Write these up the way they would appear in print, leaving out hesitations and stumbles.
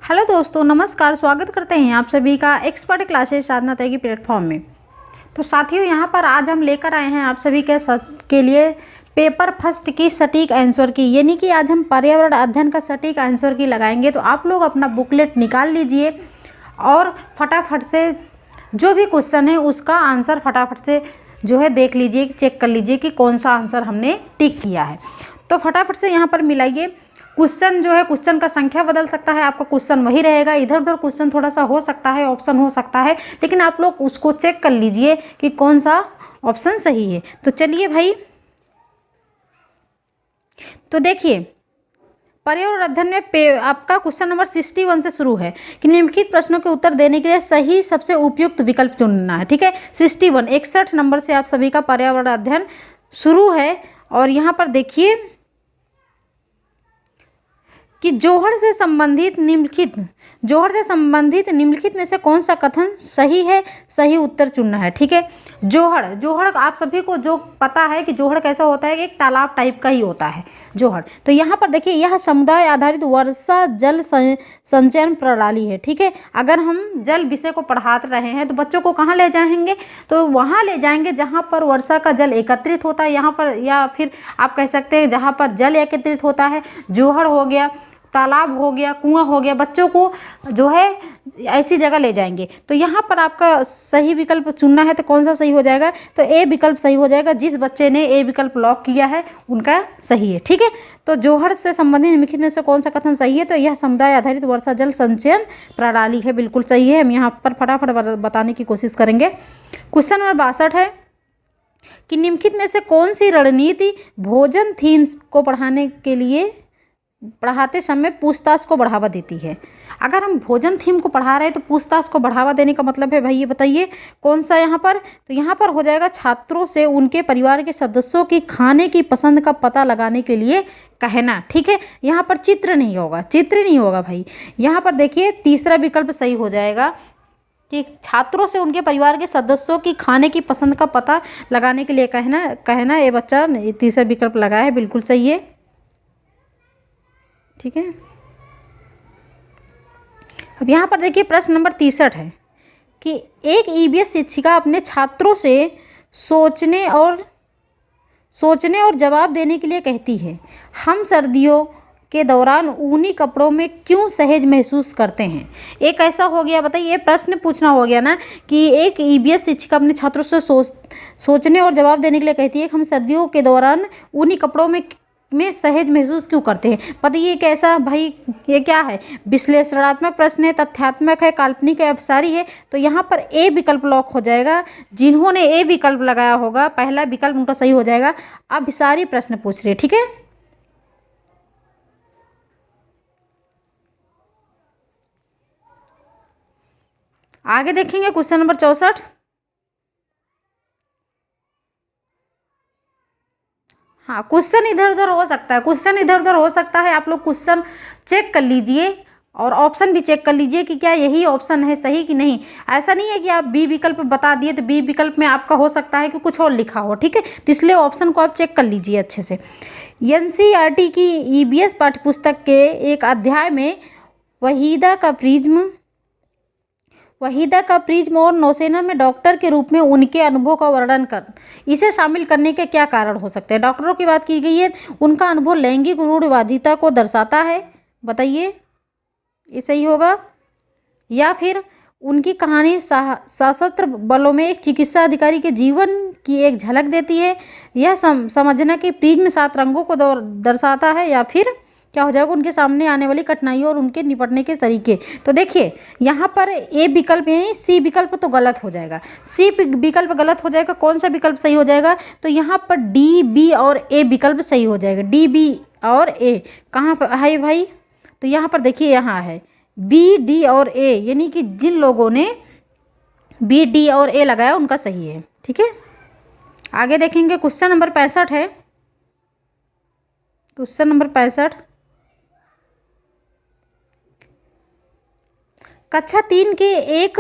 Hello दोस्तों, नमस्कार। स्वागत करते हैं आप सभी का एक्सपर्ट क्लासेस साधना तय की प्लेटफॉर्म में। तो साथियों, यहाँ पर आज हम लेकर आए हैं आप सभी के लिए पेपर फर्स्ट की सटीक आंसर की, यानी कि आज हम पर्यावरण अध्ययन का सटीक आंसर की लगाएंगे। तो आप लोग अपना बुकलेट निकाल लीजिए और फटाफट से जो भी क्वेश्चन है उसका आंसर फटाफट से जो है देख लीजिए, चेक कर लीजिए कि कौन सा आंसर हमने टिक किया है। तो फटाफट से यहाँ पर मिलाइए। क्वेश्चन जो है, क्वेश्चन का संख्या बदल सकता है, आपका क्वेश्चन वही रहेगा, इधर उधर क्वेश्चन थोड़ा सा हो सकता है, ऑप्शन हो सकता है, लेकिन आप लोग उसको चेक कर लीजिए कि कौन सा ऑप्शन सही है। तो चलिए भाई, तो देखिए पर्यावरण अध्ययन में आपका क्वेश्चन नंबर 61 से शुरू है कि निम्नलिखित प्रश्नों के उत्तर देने के लिए सही सबसे उपयुक्त विकल्प चुनना है। ठीक है, 61 नंबर से आप सभी का पर्यावरण अध्ययन शुरू है। और यहाँ पर देखिए कि जोहड़ से संबंधित निम्नलिखित में से कौन सा कथन सही है, सही उत्तर चुनना है। ठीक है, जोहड़ आप सभी को जो पता है कि जोहड़ कैसा होता है, एक तालाब टाइप का ही होता है जोहड़। तो यहाँ पर देखिए, यह समुदाय आधारित वर्षा जल संचयन प्रणाली है। ठीक है, अगर हम जल विषय को पढ़ा रहे हैं तो बच्चों को कहाँ ले जाएंगे, तो वहाँ ले जाएंगे जहाँ पर वर्षा का जल एकत्रित होता है, यहाँ पर, या फिर आप कह सकते हैं जहाँ पर जल एकत्रित होता है। जोहड़ हो गया, तालाब हो गया, कुआं हो गया, बच्चों को जो है ऐसी जगह ले जाएंगे। तो यहाँ पर आपका सही विकल्प चुनना है, तो कौन सा सही हो जाएगा, तो ए विकल्प सही हो जाएगा। जिस बच्चे ने ए विकल्प लॉक किया है उनका सही है। ठीक है, तो जोहड़ से संबंधित निम्नलिखित में से कौन सा कथन सही है, तो यह समुदाय आधारित वर्षा जल संचयन प्रणाली है, बिल्कुल सही है। हम यहाँ पर फटाफट बताने की कोशिश करेंगे। क्वेश्चन नंबर 62 है कि निम्नलिखित में से कौन सी रणनीति भोजन थीम्स को पढ़ाते समय पूछताछ को बढ़ावा देती है। अगर हम भोजन थीम को पढ़ा रहे हैं तो पूछताछ को बढ़ावा देने का मतलब है भाई, ये बताइए कौन सा यहाँ पर, तो यहाँ पर हो जाएगा छात्रों से उनके परिवार के सदस्यों की खाने की पसंद का पता लगाने के लिए कहना। ठीक है, यहाँ पर चित्र नहीं होगा भाई। यहाँ पर देखिए तीसरा विकल्प सही हो जाएगा कि छात्रों से उनके परिवार के सदस्यों की खाने की पसंद का पता लगाने के लिए कहना। ये बच्चा तीसरा विकल्प लगाया है, बिल्कुल सही है। ठीक है, अब यहाँ पर देखिए प्रश्न नंबर 63 है कि एक ईवीएस शिक्षिका अपने छात्रों से सोचने और जवाब देने के लिए कहती है, हम सर्दियों के दौरान ऊनी कपड़ों में क्यों सहज महसूस करते हैं। एक ऐसा हो गया, बताइए, प्रश्न पूछना हो गया ना कि एक ईवीएस शिक्षिका अपने छात्रों से सोचने और जवाब देने के लिए कहती है कि हम सर्दियों के दौरान ऊनी कपड़ों में सहज महसूस क्यों करते हैं। पता ये कैसा भाई, ये क्या है, विश्लेषणात्मक प्रश्न है, तथ्यात्मक है, काल्पनिक है, अभिसारी है। तो यहाँ पर ए विकल्प लॉक हो जाएगा। जिन्होंने ए विकल्प लगाया होगा, पहला विकल्प उनका सही हो जाएगा। अभिसारी प्रश्न पूछ रहे। ठीक है, आगे देखेंगे क्वेश्चन नंबर 64। हाँ, क्वेश्चन इधर उधर हो सकता है, आप लोग क्वेश्चन चेक कर लीजिए और ऑप्शन भी चेक कर लीजिए कि क्या यही ऑप्शन है सही कि नहीं। ऐसा नहीं है कि आप बी विकल्प बता दिए तो बी विकल्प में आपका हो सकता है कि कुछ और लिखा हो। ठीक है, तो इसलिए ऑप्शन को आप चेक कर लीजिए अच्छे से। एनसीईआरटी की ईवीएस पाठ्यपुस्तक के एक अध्याय में वहीदा का प्रिज्म और नौसेना में डॉक्टर के रूप में उनके अनुभव का वर्णन कर, इसे शामिल करने के क्या कारण हो सकते हैं। डॉक्टरों की बात की गई है, उनका अनुभव लैंगिक रूढ़िवादिता को दर्शाता है, बताइए ये सही होगा। या फिर उनकी कहानी सशस्त्र बलों में एक चिकित्सा अधिकारी के जीवन की एक झलक देती है। यह समझना कि प्रिज्म 7 रंगों को दर्शाता है। या फिर क्या हो जाएगा, उनके सामने आने वाली कठिनाइयों और उनके निपटने के तरीके। तो देखिए यहाँ पर ए विकल्प यानी सी विकल्प तो गलत हो जाएगा, सी विकल्प गलत हो जाएगा। कौन सा विकल्प सही हो जाएगा, तो यहाँ पर डी, बी और ए विकल्प सही हो जाएगा। डी, बी और ए कहाँ पर है भाई, तो यहाँ पर देखिए यहाँ है बी, डी और ए, यानी कि जिन लोगों ने बी, डी और ए लगाया उनका सही है। ठीक है, आगे देखेंगे क्वेश्चन नंबर 65 है। क्वेश्चन नंबर 65, कक्षा 3 के एक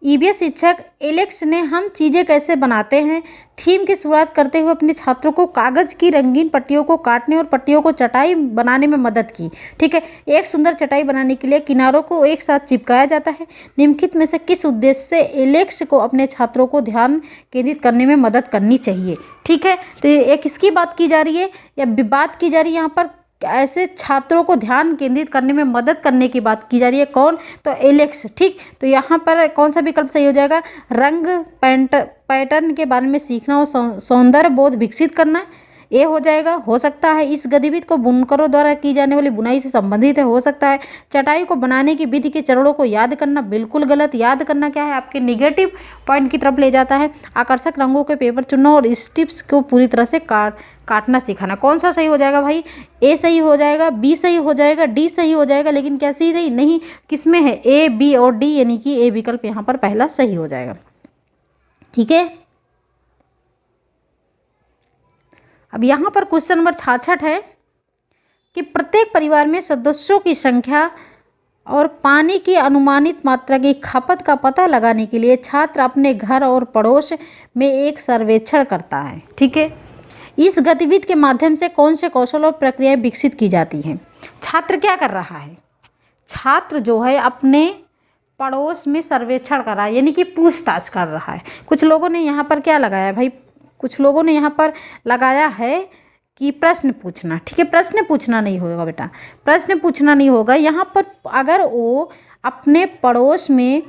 ईवीएस शिक्षक एलेक्स ने हम चीज़ें कैसे बनाते हैं थीम की शुरुआत करते हुए अपने छात्रों को कागज़ की रंगीन पट्टियों को काटने और पट्टियों को चटाई बनाने में मदद की। ठीक है, एक सुंदर चटाई बनाने के लिए किनारों को एक साथ चिपकाया जाता है। निम्नलिखित में से किस उद्देश्य से एलेक्स को अपने छात्रों को ध्यान केंद्रित करने में मदद करनी चाहिए? ठीक है, तो ये किसकी बात की जा रही है या बात की जा रही है यहाँ पर ऐसे छात्रों को ध्यान केंद्रित करने में मदद करने की बात की जा रही है। कौन? तो एलेक्स। ठीक, तो यहाँ पर कौन सा विकल्प सही हो जाएगा? रंग पैटर्न के बारे में सीखना और सौंदर्य बोध विकसित करना, ये हो जाएगा। हो सकता है इस गतिविधि को बुनकरों द्वारा की जाने वाली बुनाई से संबंधित है। हो सकता है चटाई को बनाने की विधि के चरणों को याद करना, बिल्कुल गलत। याद करना क्या है? आपके निगेटिव पॉइंट की तरफ ले जाता है। आकर्षक रंगों के पेपर चुनना और स्ट्रिप्स को पूरी तरह से काटना सिखाना। कौन सा सही हो जाएगा भाई? ए सही हो जाएगा, बी सही हो जाएगा, डी सही हो जाएगा, लेकिन क्या सही नहीं? नहीं, किसमें है? ए, बी और डी, यानी कि ए विकल्प यहाँ पर पहला सही हो जाएगा। ठीक है, अब यहाँ पर क्वेश्चन नंबर 66 है कि प्रत्येक परिवार में सदस्यों की संख्या और पानी की अनुमानित मात्रा की खपत का पता लगाने के लिए छात्र अपने घर और पड़ोस में एक सर्वेक्षण करता है। ठीक है, इस गतिविधि के माध्यम से कौन से कौशल और प्रक्रियाएं विकसित की जाती हैं? छात्र क्या कर रहा है? छात्र जो है अपने पड़ोस में सर्वेक्षण कर रहा है, यानी कि पूछताछ कर रहा है। कुछ लोगों ने यहाँ पर क्या लगाया भाई? कुछ लोगों ने यहाँ पर लगाया है कि प्रश्न पूछना। ठीक है, प्रश्न पूछना नहीं होगा बेटा, प्रश्न पूछना नहीं होगा। यहाँ पर अगर वो अपने पड़ोस में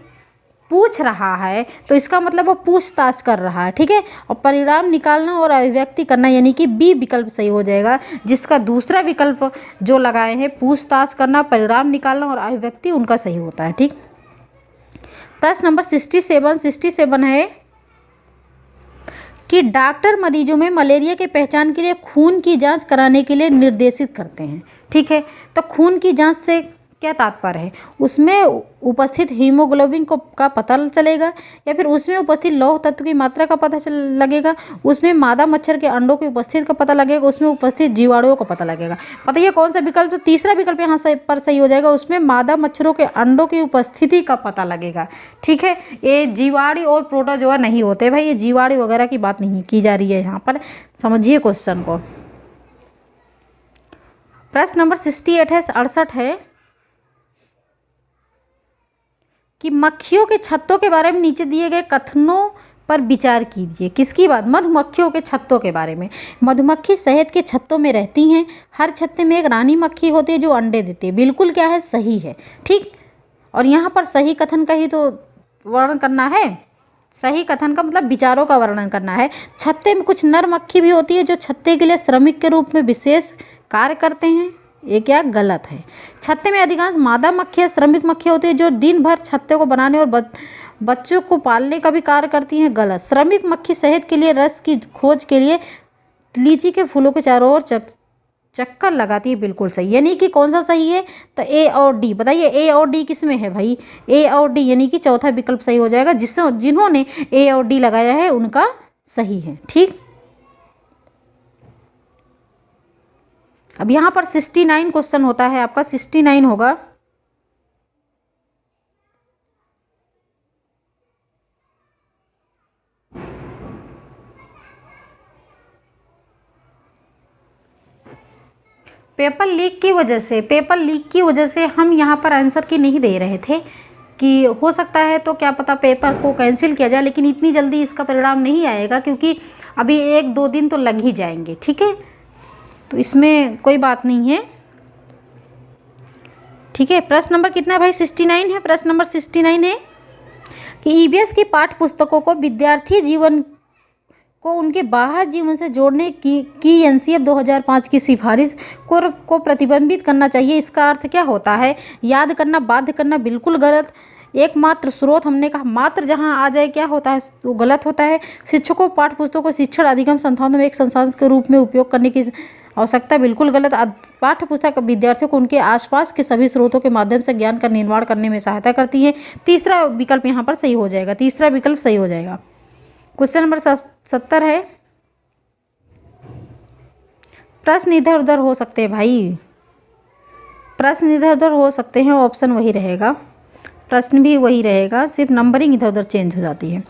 पूछ रहा है तो इसका मतलब वो पूछताछ कर रहा है। ठीक है, और परिणाम निकालना और अभिव्यक्ति करना, यानी कि बी विकल्प सही हो जाएगा। जिसका दूसरा विकल्प जो लगाए हैं, पूछताछ करना, परिणाम निकालना और अभिव्यक्ति, उनका सही होता है। ठीक, प्रश्न नंबर 67 है कि डॉक्टर मरीजों में मलेरिया की पहचान के लिए खून की जांच कराने के लिए निर्देशित करते हैं। ठीक है, तो खून की जांच से क्या तात्पर्य है? उसमें उपस्थित हीमोग्लोबिन का पता चलेगा, या फिर उसमें उपस्थित लौह तत्व की मात्रा का पता लगेगा, उसमें मादा मच्छर के अंडों की उपस्थिति का पता लगेगा, उसमें उपस्थित जीवाणुओं का पता लगेगा। बताइए कौन सा विकल्प? तो तीसरा विकल्प यहाँ पर सही हो जाएगा, उसमें मादा मच्छरों के अंडों की उपस्थिति का पता लगेगा। ठीक है, ये जीवाणु और प्रोटोजोआ नहीं होते भाई, ये जीवाणु वगैरह की बात नहीं की जा रही है यहाँ पर। समझिए क्वेश्चन को। प्रश्न नंबर 68 है कि मक्खियों के छत्तों के बारे में नीचे दिए गए कथनों पर विचार कीजिए। किसकी बात? मधुमक्खियों के छत्तों के बारे में। मधुमक्खी शहद के छत्तों में रहती हैं। हर छत्ते में एक रानी मक्खी होती है जो अंडे देती है। बिल्कुल क्या है? सही है। ठीक, और यहाँ पर सही कथन का ही तो वर्णन करना है। सही कथन का मतलब विचारों का वर्णन करना है। छत्ते में कुछ नर मक्खी भी होती है जो छत्ते के लिए श्रमिक के रूप में विशेष कार्य करते हैं। ये क्या? गलत है। छत्ते में अधिकांश मादा मक्खियाँ श्रमिक मक्खियाँ होती है जो दिन भर छत्ते को बनाने और बच्चों को पालने का भी कार्य करती हैं। गलत। श्रमिक मक्खी शहद के लिए रस की खोज के लिए लीची के फूलों के चारों ओर चक्कर लगाती है। बिल्कुल सही। यानी कि कौन सा सही है? तो ए और डी। बताइए ए और डी किस में है भाई? ए और डी, यानी कि चौथा विकल्प सही हो जाएगा। जिन्होंने ए और डी लगाया है उनका सही है। ठीक, अब यहाँ पर 69 क्वेश्चन होता है आपका। 69 होगा। पेपर लीक की वजह से हम यहाँ पर आंसर की नहीं दे रहे थे कि हो सकता है तो क्या पता पेपर को कैंसिल किया जाए, लेकिन इतनी जल्दी इसका परिणाम नहीं आएगा क्योंकि अभी 1-2 दिन तो लग ही जाएंगे। ठीक है, तो इसमें कोई बात नहीं है। ठीक है, प्रश्न नंबर कितना है भाई? 69 है। प्रश्न नंबर 69 है कि ईवीएस की पाठ्य पुस्तकों को विद्यार्थी जीवन को उनके बाहर जीवन से जोड़ने की एनसीएफ 2005 की सिफारिश को प्रतिबिंबित करना चाहिए। इसका अर्थ क्या होता है? याद करना, बाध्य करना, बिल्कुल गलत। एकमात्र स्रोत, हमने कहा मात्र जहां आ जाए क्या होता है? तो गलत होता है। शिक्षकों पाठ्य पुस्तकों को शिक्षण अधिगम संस्थानों में एक संसाधन के रूप में उपयोग करने की आवश्यकता, बिल्कुल गलत। पाठ्य पुस्तक विद्यार्थियों को उनके आसपास के सभी स्रोतों के माध्यम से ज्ञान का निर्माण करने में सहायता करती है। तीसरा विकल्प यहाँ पर सही हो जाएगा। तीसरा विकल्प सही हो जाएगा। क्वेश्चन नंबर 70 है। प्रश्न इधर उधर हो सकते हैं भाई, प्रश्न इधर उधर हो सकते हैं, ऑप्शन वही रहेगा। प्रश्न भी वही रहेगा, सिर्फ नंबरिंग इधर उधर चेंज हो जाती है।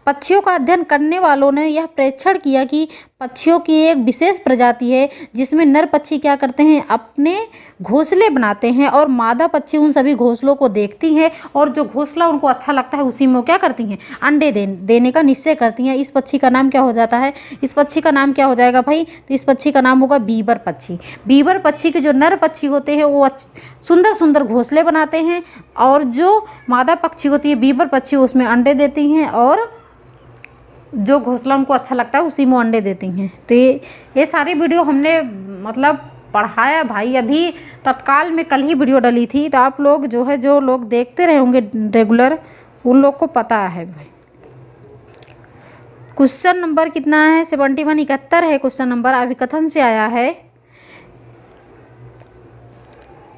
पक्षियों का अध्ययन करने वालों ने यह प्रेक्षण किया कि पक्षियों की एक विशेष प्रजाति है जिसमें नर पक्षी क्या करते हैं, अपने घोंसले बनाते हैं और मादा पक्षी उन सभी घोंसलों को देखती हैं और जो घोंसला उनको अच्छा लगता है उसी में वो क्या करती हैं, अंडे देने का निश्चय करती हैं। इस पक्षी का नाम क्या हो जाता है, इस पक्षी का नाम क्या हो जाएगा भाई, तो इस पक्षी का नाम होगा बीबर पक्षी। बीबर पक्षी के जो नर पक्षी होते हैं वो सुंदर सुंदर घोंसले बनाते हैं और जो मादा पक्षी होती है बीबर पक्षी उसमें अंडे देती हैं और जो घोंसला उनको अच्छा लगता है उसी में अंडे देती हैं। तो ये सारी वीडियो हमने मतलब पढ़ाया भाई, अभी तत्काल में कल ही वीडियो डली थी, तो आप लोग जो है जो लोग देखते रहे होंगे रेगुलर उन लोग को पता है भाई। क्वेश्चन नंबर कितना है, 71 71 है क्वेश्चन नंबर। अभिकथन से आया है,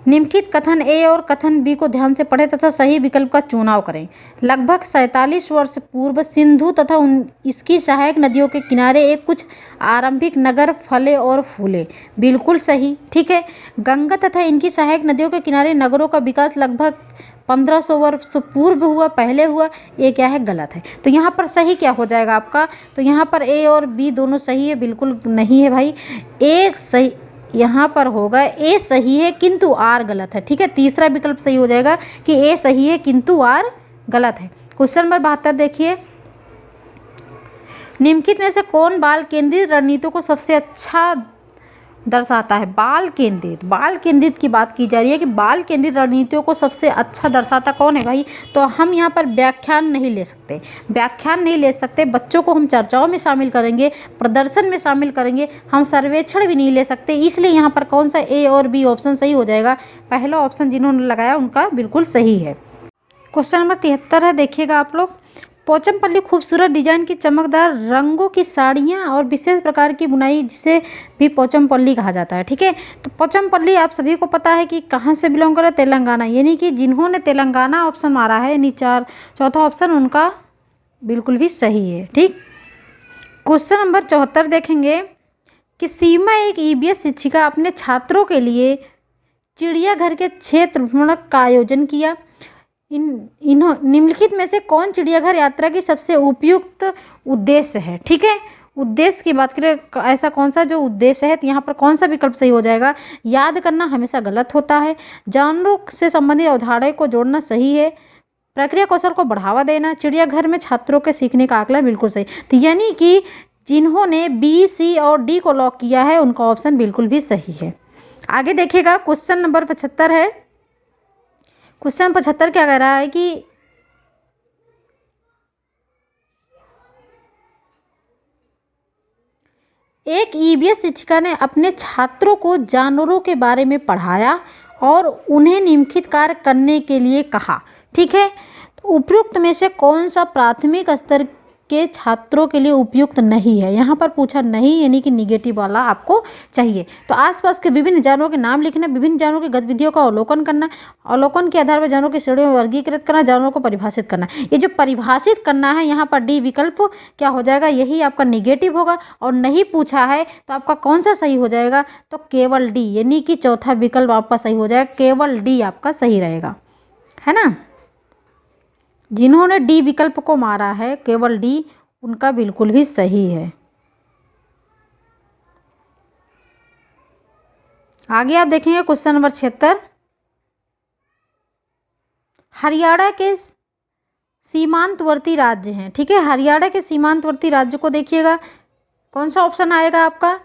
निम्नलिखित कथन ए और कथन बी को ध्यान से पढ़ें तथा सही विकल्प का चुनाव करें। लगभग 47 वर्ष पूर्व सिंधु तथा इसकी सहायक नदियों के किनारे एक कुछ आरंभिक नगर फले और फूले। बिल्कुल सही, ठीक है। गंगा तथा इनकी सहायक नदियों के किनारे नगरों का विकास लगभग 1500 वर्ष पूर्व हुआ, पहले हुआ। ये क्या है, गलत है। तो यहाँ पर सही क्या हो जाएगा आपका, तो यहाँ पर ए और बी दोनों सही है, बिल्कुल नहीं है भाई। एक सही यहाँ पर होगा, ए सही है किंतु आर गलत है, ठीक है। तीसरा विकल्प सही हो जाएगा कि ए सही है किंतु आर गलत है। क्वेश्चन नंबर 72 देखिए, निम्नलिखित में से कौन बाल केंद्रित रणनीतियों को सबसे अच्छा दर्शाता है। बाल केंद्रित की बात की जा रही है कि बाल केंद्रित रणनीतियों को सबसे अच्छा दर्शाता कौन है भाई, तो हम यहाँ पर व्याख्यान नहीं ले सकते, बच्चों को हम चर्चाओं में शामिल करेंगे, प्रदर्शन में शामिल करेंगे, हम सर्वेक्षण भी नहीं ले सकते। इसलिए यहाँ पर कौन सा ए और बी ऑप्शन सही हो जाएगा, पहला ऑप्शन जिन्होंने लगाया उनका बिल्कुल सही है। क्वेश्चन नंबर 73 है, देखिएगा आप लोग। पोचमपल्ली खूबसूरत डिजाइन की चमकदार रंगों की साड़ियाँ और विशेष प्रकार की बुनाई जिसे भी पोचमपल्ली कहा जाता है, ठीक है। तो पोचमपल्ली आप सभी को पता है कि कहाँ से बिलोंग करे, तेलंगाना, यानी कि जिन्होंने तेलंगाना ऑप्शन मारा है यानी चौथा ऑप्शन उनका बिल्कुल भी सही है, ठीक। क्वेश्चन नंबर 74 देखेंगे कि सीमा एक ईवीएस शिक्षिका अपने छात्रों के लिए चिड़ियाघर के क्षेत्र भ्रमण का आयोजन किया। निम्नलिखित में से कौन चिड़ियाघर यात्रा की सबसे उपयुक्त उद्देश्य है, ठीक है। उद्देश्य की बात करें, ऐसा कौन सा जो उद्देश्य है, तो यहाँ पर कौन सा विकल्प सही हो जाएगा, याद करना हमेशा गलत होता है, जानवरों से संबंधित अवधारणाओं को जोड़ना सही है, प्रक्रिया कौशल को बढ़ावा देना, चिड़ियाघर में छात्रों के सीखने का आकलन बिल्कुल सही। तो यानी कि जिन्होंने बी, सी और डी को लॉक किया है उनका ऑप्शन बिल्कुल भी सही है। आगे देखिएगा, क्वेश्चन नंबर 75 है। क्वेश्चन 75 क्या कह रहा है कि एक ईवीएस शिक्षिका ने अपने छात्रों को जानवरों के बारे में पढ़ाया और उन्हें निम्नलिखित कार्य करने के लिए कहा, ठीक है। तो उपयुक्त में से कौन सा प्राथमिक स्तर के छात्रों के लिए उपयुक्त नहीं है, यहाँ पर पूछा नहीं यानी कि निगेटिव वाला आपको चाहिए। तो आसपास के विभिन्न जानवरों के नाम लिखना, विभिन्न जानवरों की गतिविधियों का अवलोकन करना, अवलोकन के आधार पर जानवरों की श्रेणियों में वर्गीकृत करना, जानवरों को परिभाषित करना। ये जो परिभाषित करना है यहाँ पर डी विकल्प क्या हो जाएगा, यही आपका निगेटिव होगा। और नहीं पूछा है तो आपका कौन सा सही हो जाएगा, तो केवल डी यानी कि चौथा विकल्प आपका सही हो जाएगा, केवल डी आपका सही रहेगा, है ना। जिन्होंने डी विकल्प को मारा है केवल डी, उनका बिल्कुल भी सही है। आगे आप देखेंगे क्वेश्चन नंबर 76, हरियाणा के सीमांतवर्ती राज्य हैं, ठीक है। हरियाणा के सीमांतवर्ती राज्य को देखिएगा, कौन सा ऑप्शन आएगा आपका,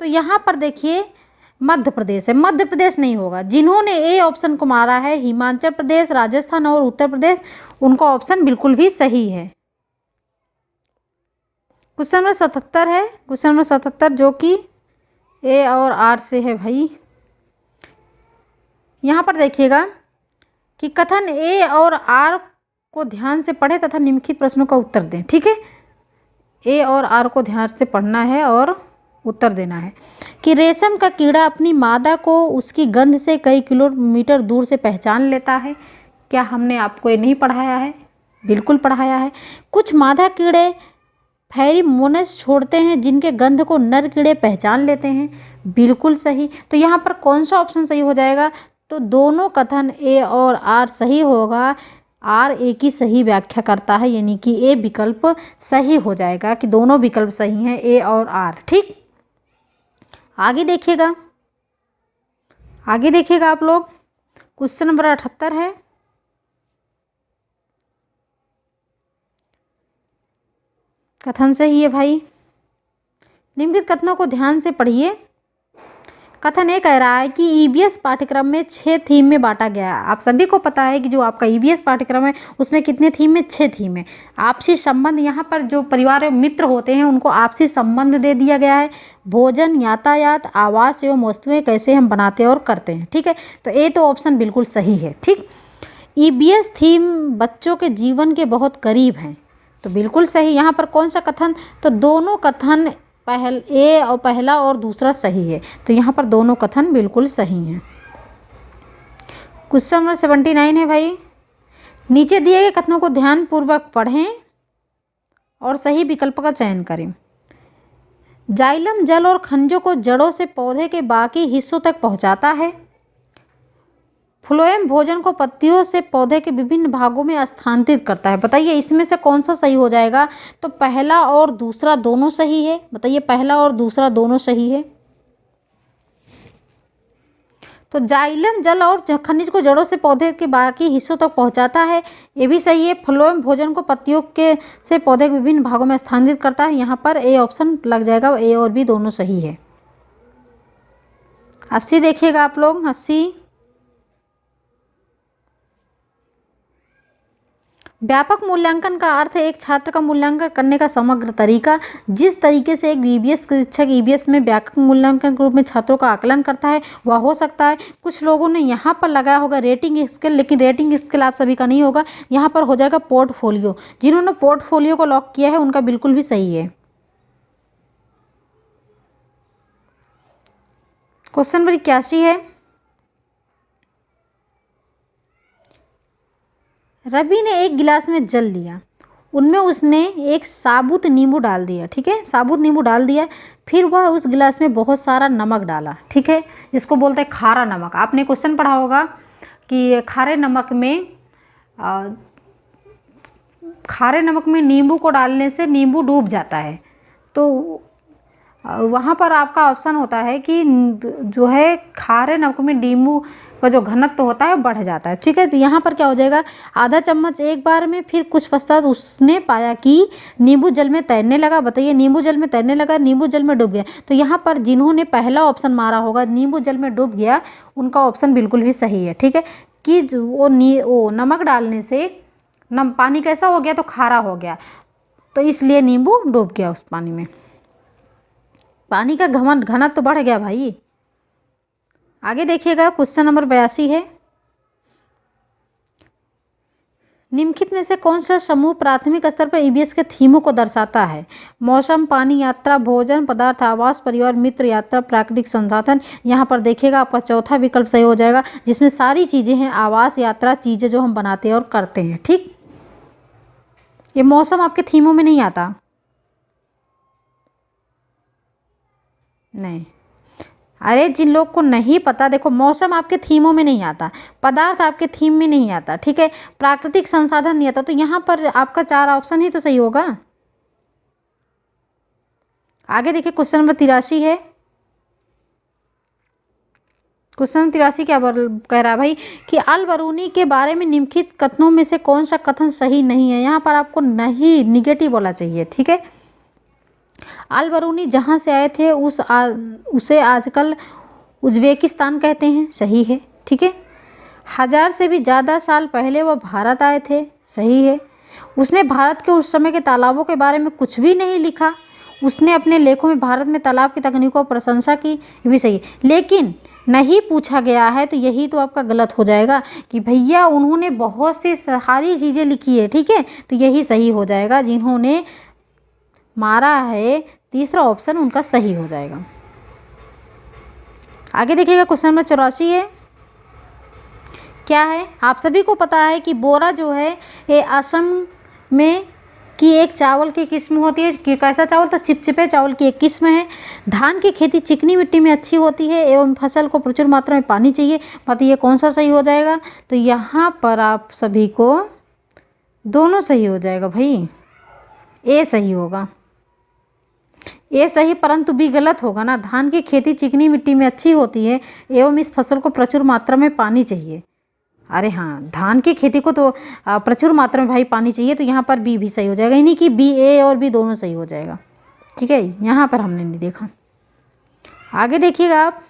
तो यहाँ पर देखिए मध्य प्रदेश है, मध्य प्रदेश नहीं होगा। जिन्होंने ए ऑप्शन को मारा है हिमाचल प्रदेश, राजस्थान और उत्तर प्रदेश, उनका ऑप्शन बिल्कुल भी सही है। क्वेश्चन नंबर 77 है, क्वेश्चन नंबर 77 जो कि ए और आर से है भाई। यहाँ पर देखिएगा कि कथन ए और आर को ध्यान से पढ़ें तथा निम्नलिखित प्रश्नों का उत्तर दें, ठीक है। ए और आर को ध्यान से पढ़ना है और उत्तर देना है कि रेशम का कीड़ा अपनी मादा को उसकी गंध से कई किलोमीटर दूर से पहचान लेता है। क्या हमने आपको ये नहीं पढ़ाया है, बिल्कुल पढ़ाया है। कुछ मादा कीड़े फेरोमोन्स छोड़ते हैं जिनके गंध को नर कीड़े पहचान लेते हैं, बिल्कुल सही। तो यहाँ पर कौन सा ऑप्शन सही हो जाएगा, तो दोनों कथन ए और आर सही होगा। आर ए की सही व्याख्या करता है, यानी कि ए विकल्प सही हो जाएगा कि दोनों विकल्प सही हैं, ए और आर। ठीक, आगे देखिएगा, आगे देखिएगा आप लोग। क्वेश्चन नंबर 78 है। कथन सही है भाई। निम्नलिखित कथनों को ध्यान से पढ़िए। कथन ये कह रहा है कि ईबीएस पाठ्यक्रम में 6 थीम में बांटा गया है। आप सभी को पता है कि जो आपका ईबीएस पाठ्यक्रम है उसमें कितने थीम में, 6 थीम है। आपसी संबंध, यहाँ पर जो परिवार एवं मित्र होते हैं उनको आपसी संबंध दे दिया गया है। भोजन, यातायात, आवास एवं वस्तुएं कैसे हम बनाते और करते हैं। ठीक है, तो ये तो ऑप्शन बिल्कुल सही है। ठीक, ईबीएस थीम बच्चों के जीवन के बहुत करीब हैं, तो बिल्कुल सही। यहाँ पर कौन सा कथन, तो दोनों कथन पहला और दूसरा सही है, तो यहाँ पर दोनों कथन बिल्कुल सही हैं। क्वेश्चन नंबर 79 है भाई। नीचे दिए गए कथनों को ध्यानपूर्वक पढ़ें और सही विकल्प का चयन करें। जाइलम जल और खनिजों को जड़ों से पौधे के बाकी हिस्सों तक पहुँचाता है। फ्लोएम भोजन को पत्तियों से पौधे के विभिन्न भागों में स्थानांतरित करता है। बताइए इसमें से कौन सा सही हो जाएगा, तो पहला और दूसरा दोनों सही है। बताइए पहला और दूसरा दोनों सही है। तो जाइलम जल और खनिज को जड़ों से पौधे के बाकी हिस्सों तक पहुंचाता है, ये भी सही है। फ्लोएम भोजन को पत्तियों के से पौधे के विभिन्न भागों में स्थानांतरित करता है, यहाँ पर ए ऑप्शन लग जाएगा। ए और बी दोनों सही है। 80 देखिएगा आप लोग। 80, व्यापक मूल्यांकन का अर्थ है एक छात्र का मूल्यांकन करने का समग्र तरीका। जिस तरीके से एक ईबीएस शिक्षक ईबीएस में व्यापक मूल्यांकन के रूप में छात्रों का आकलन करता है वह हो सकता है। कुछ लोगों ने यहाँ पर लगाया होगा रेटिंग स्केल, लेकिन रेटिंग स्केल आप सभी का नहीं होगा, यहाँ पर हो जाएगा पोर्टफोलियो। जिन्होंने पोर्टफोलियो को लॉक किया है उनका बिल्कुल भी सही है। क्वेश्चन नंबर 81 है। रवि ने एक गिलास में जल लिया, उनमें उसने एक साबुत नींबू डाल दिया। ठीक है, साबुत नींबू डाल दिया, फिर वह उस गिलास में बहुत सारा नमक डाला। ठीक है, जिसको बोलते हैं खारा नमक। आपने क्वेश्चन पढ़ा होगा कि खारे नमक में नींबू को डालने से नींबू डूब जाता है। तो वहाँ पर आपका ऑप्शन होता है कि जो है खारे नमक में नींबू का जो घनत्व होता है बढ़ जाता है। ठीक है, तो यहाँ पर क्या हो जाएगा, आधा चम्मच एक बार में, फिर कुछ पश्चात उसने पाया कि नींबू जल में तैरने लगा। बताइए नींबू जल में तैरने लगा, नींबू जल में डूब गया। तो यहाँ पर जिन्होंने पहला ऑप्शन मारा होगा नींबू जल में डूब गया, उनका ऑप्शन बिल्कुल भी सही है। ठीक है, कि वो नमक डालने से पानी कैसा हो गया, तो खारा हो गया, तो इसलिए नींबू डूब गया उस पानी में। पानी का घनत्व तो बढ़ गया भाई। आगे देखिएगा, क्वेश्चन नंबर 82 है। निम्नलिखित में से कौन सा समूह प्राथमिक स्तर पर ईबीएस के थीमों को दर्शाता है। मौसम, पानी, यात्रा, भोजन, पदार्थ, आवास, परिवार, मित्र, यात्रा, प्राकृतिक संसाधन। यहाँ पर देखिएगा आपका चौथा विकल्प सही हो जाएगा, जिसमें सारी चीज़ें हैं, आवास, यात्रा, चीज़ें जो हम बनाते हैं और करते हैं। ठीक, ये मौसम आपके थीमों में नहीं आता, नहीं। अरे जिन लोग को नहीं पता, देखो मौसम आपके थीमों में नहीं आता, पदार्थ आपके थीम में नहीं आता। ठीक है, प्राकृतिक संसाधन नहीं आता, तो यहाँ पर आपका 4 ऑप्शन ही तो सही होगा। आगे देखिए, क्वेश्चन नंबर 83 है। क्वेश्चन 83 क्या कह रहा है भाई कि अल बरूनी के बारे में निम्नलिखित कथनों में से कौन सा कथन सही नहीं है। यहाँ पर आपको नहीं, निगेटिव बोला चाहिए। ठीक है, अल बरूनी जहाँ से आए थे उसे आजकल उज़्बेकिस्तान कहते हैं। सही है। ठीक है, 1000 से भी ज़्यादा साल पहले वह भारत आए थे। सही है। उसने भारत के उस समय के तालाबों के बारे में कुछ भी नहीं लिखा। उसने अपने लेखों में भारत में तालाब की तकनीकों पर प्रशंसा की, ये भी सही है। लेकिन नहीं पूछा गया है, तो यही तो आपका गलत हो जाएगा कि भैया उन्होंने बहुत सी सारी चीज़ें लिखी है। ठीक है, तो यही सही हो जाएगा, जिन्होंने मारा है तीसरा ऑप्शन उनका सही हो जाएगा। आगे देखिएगा, क्वेश्चन नंबर 84 है। क्या है, आप सभी को पता है कि बोरा जो है ये असम में कि एक चावल की किस्म होती है कि कैसा चावल, तो चिपचिपे चावल की एक किस्म है। धान की खेती चिकनी मिट्टी में अच्छी होती है एवं फसल को प्रचुर मात्रा में पानी चाहिए। बताइए कौन सा सही हो जाएगा। तो यहाँ पर आप सभी को दोनों सही हो जाएगा भाई, ए सही होगा, ए सही, परंतु बी गलत होगा ना। धान की खेती चिकनी मिट्टी में अच्छी होती है एवं इस फसल को प्रचुर मात्रा में पानी चाहिए। अरे हाँ, धान की खेती को तो प्रचुर मात्रा में भाई पानी चाहिए, तो यहाँ पर बी भी सही हो जाएगा, यानी कि बी, ए और बी दोनों सही हो जाएगा। ठीक है, यहाँ पर हमने नहीं देखा। आगे देखिएगा आप,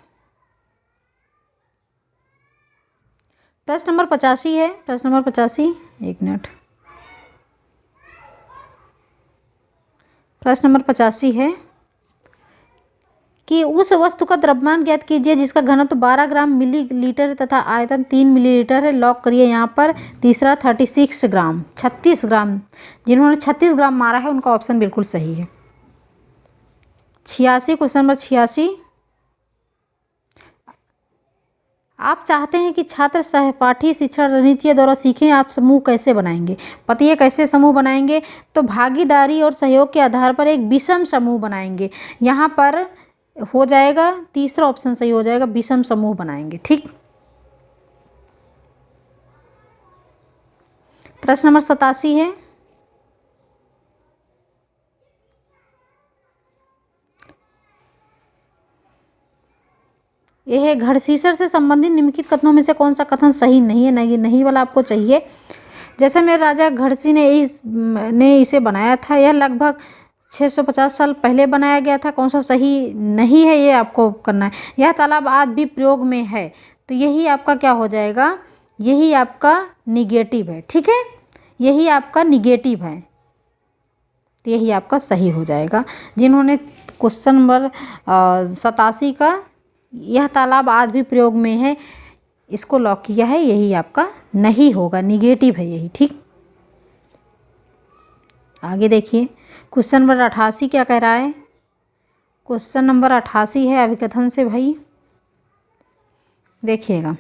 प्रश्न नंबर 85 है। प्रश्न नंबर 85, एक मिनट, प्रश्न नंबर 85 है कि उस वस्तु का द्रव्यमान ज्ञात कीजिए जिसका घनत्व 12 ग्राम मिलीलीटर तथा आयतन 3 मिलीलीटर है। लॉक करिए यहाँ पर। तीसरा 36 ग्राम, 36 ग्राम, जिन्होंने 36 ग्राम मारा है उनका ऑप्शन बिल्कुल सही है। 86, क्वेश्चन नंबर 86, आप चाहते हैं कि छात्र सहपाठी शिक्षण रणनीतियों द्वारा सीखें, आप समूह कैसे बनाएंगे। बताइए कैसे समूह बनाएंगे। तो भागीदारी और सहयोग के आधार पर एक विषम समूह बनाएंगे। यहाँ पर हो जाएगा, तीसरा ऑप्शन सही हो जाएगा, विषम समूह बनाएंगे। ठीक, प्रश्न नंबर 87 है, यह है घड़सीसर से संबंधित निम्नलिखित कथनों में से कौन सा कथन सही नहीं है। नहीं वाला आपको चाहिए। जैसे मेरे राजा घड़सी ने इसे बनाया था, यह लगभग 650 साल पहले बनाया गया था। कौन सा सही नहीं है ये आपको करना है। यह तालाब आज भी प्रयोग में है, तो यही आपका क्या हो जाएगा, यही आपका निगेटिव है। ठीक है, यही आपका निगेटिव है, तो यही आपका सही हो जाएगा। जिन्होंने क्वेश्चन नंबर 87 का यह तालाब आज भी प्रयोग में है इसको लॉक किया है, यही आपका नहीं होगा, निगेटिव है यही। ठीक, आगे देखिए, क्वेश्चन नंबर 88 क्या कह रहा है। क्वेश्चन नंबर 88 है अभिकथन से भाई, देखिएगा।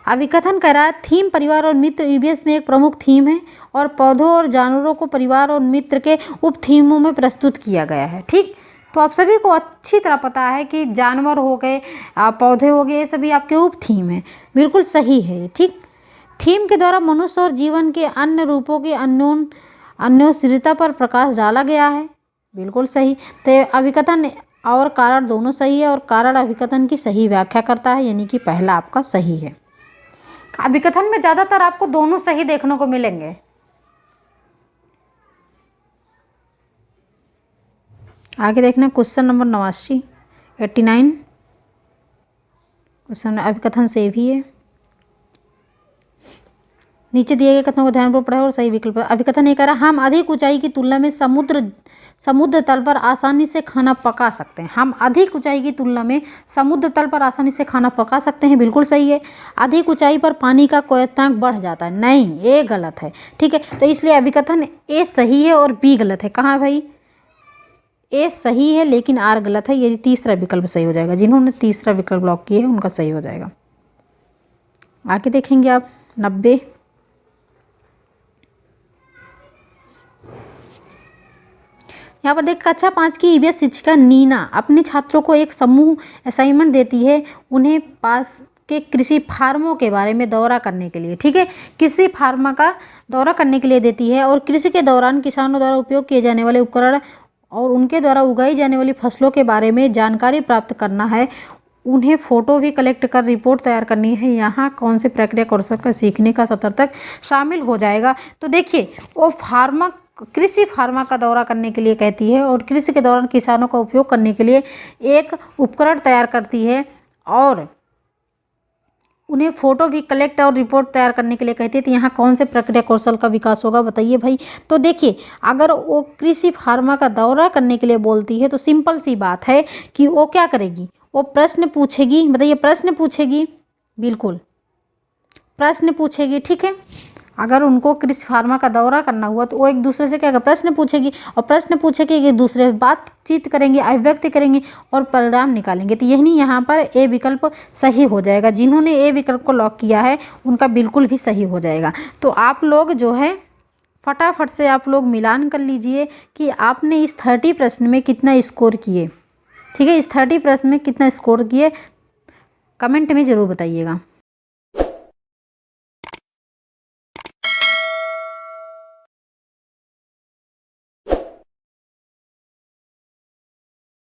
अभिकथन कह रहा है थीम परिवार और मित्र ईवीएस में एक प्रमुख थीम है और पौधों और जानवरों को परिवार और मित्र के उप थीमों में प्रस्तुत किया गया है। ठीक, तो आप सभी को अच्छी तरह पता है कि जानवर हो गए, पौधे हो गए, ये सभी आपके उप थीम है, बिल्कुल सही है। ठीक, थीम के द्वारा मनुष्य और जीवन के अन्य रूपों की अन्योन्याश्रितता पर प्रकाश डाला गया है, बिल्कुल सही। तो अभिकथन और कारण दोनों सही है और कारण अभिकथन की सही व्याख्या करता है, यानी कि पहला आपका सही है। अभिकथन में ज़्यादातर आपको दोनों सही देखने को मिलेंगे। आगे देखना क्वेश्चन नंबर 89 क्वेश्चन अभिकथन से भी है। नीचे दिए गए कथनों को ध्यानपूर्वक पढ़ें और सही विकल्प। अभिकथन ये कह रहा है हम अधिक ऊंचाई की तुलना में समुद्र तल पर आसानी से खाना पका सकते हैं। हम अधिक ऊंचाई की तुलना में समुद्र तल पर आसानी से खाना पका सकते हैं, बिल्कुल सही है। अधिक ऊंचाई पर पानी का क्वथनांक बढ़ जाता है, नहीं, ये गलत है। ठीक है, तो इसलिए अभिकथन ए सही है और बी गलत है। कहाँ भाई, ए सही है लेकिन आर गलत है, यदि तीसरा विकल्प सही हो जाएगा। जिन्होंने तीसरा विकल्प लॉक किया है उनका सही हो जाएगा। आगे देखेंगे आप 90, यहाँ पर देख कक्षा 5 की ईवीएस शिक्षिका नीना अपने छात्रों को एक समूह असाइनमेंट देती है, उन्हें पास के कृषि फार्मों के बारे में दौरा करने के लिए। ठीक है, कृषि फार्मा का दौरा करने के लिए देती है और कृषि के दौरान किसानों द्वारा उपयोग किए जाने वाले उपकरण और उनके द्वारा उगाई जाने वाली फसलों के बारे में जानकारी प्राप्त करना है। उन्हें फ़ोटो भी कलेक्ट कर रिपोर्ट तैयार करनी है। यहाँ कौन सी प्रक्रिया कौशल का सीखने का सत्र तक शामिल हो जाएगा। तो देखिए, वो कृषि फार्मा का दौरा करने के लिए कहती है और कृषि के दौरान किसानों का उपयोग करने के लिए एक उपकरण तैयार करती है और उन्हें फ़ोटो भी कलेक्ट और रिपोर्ट तैयार करने के लिए कहती है। तो यहाँ कौन से प्रक्रिया कौशल का विकास होगा, बताइए भाई। तो देखिए, अगर वो कृषि फार्मा का दौरा करने के लिए बोलती है तो सिंपल सी बात है कि वो क्या करेगी, वो प्रश्न पूछेगी। बताइए, प्रश्न पूछेगी, बिल्कुल प्रश्न पूछेगी। ठीक है, अगर उनको कृषि फार्मा का दौरा करना हुआ तो वो एक दूसरे से क्या प्रश्न पूछेगी और प्रश्न पूछेगी, एक दूसरे से बातचीत करेंगे, अभिव्यक्त करेंगे और परिणाम निकालेंगे। तो यही यहाँ पर ए विकल्प सही हो जाएगा। जिन्होंने ए विकल्प को लॉक किया है उनका बिल्कुल भी सही हो जाएगा। तो आप लोग जो है फटाफट से आप लोग मिलान कर लीजिए कि आपने इस 30 प्रश्न में कितना स्कोर किए। ठीक है, इस 30 प्रश्न में कितना स्कोर किए कमेंट में ज़रूर बताइएगा।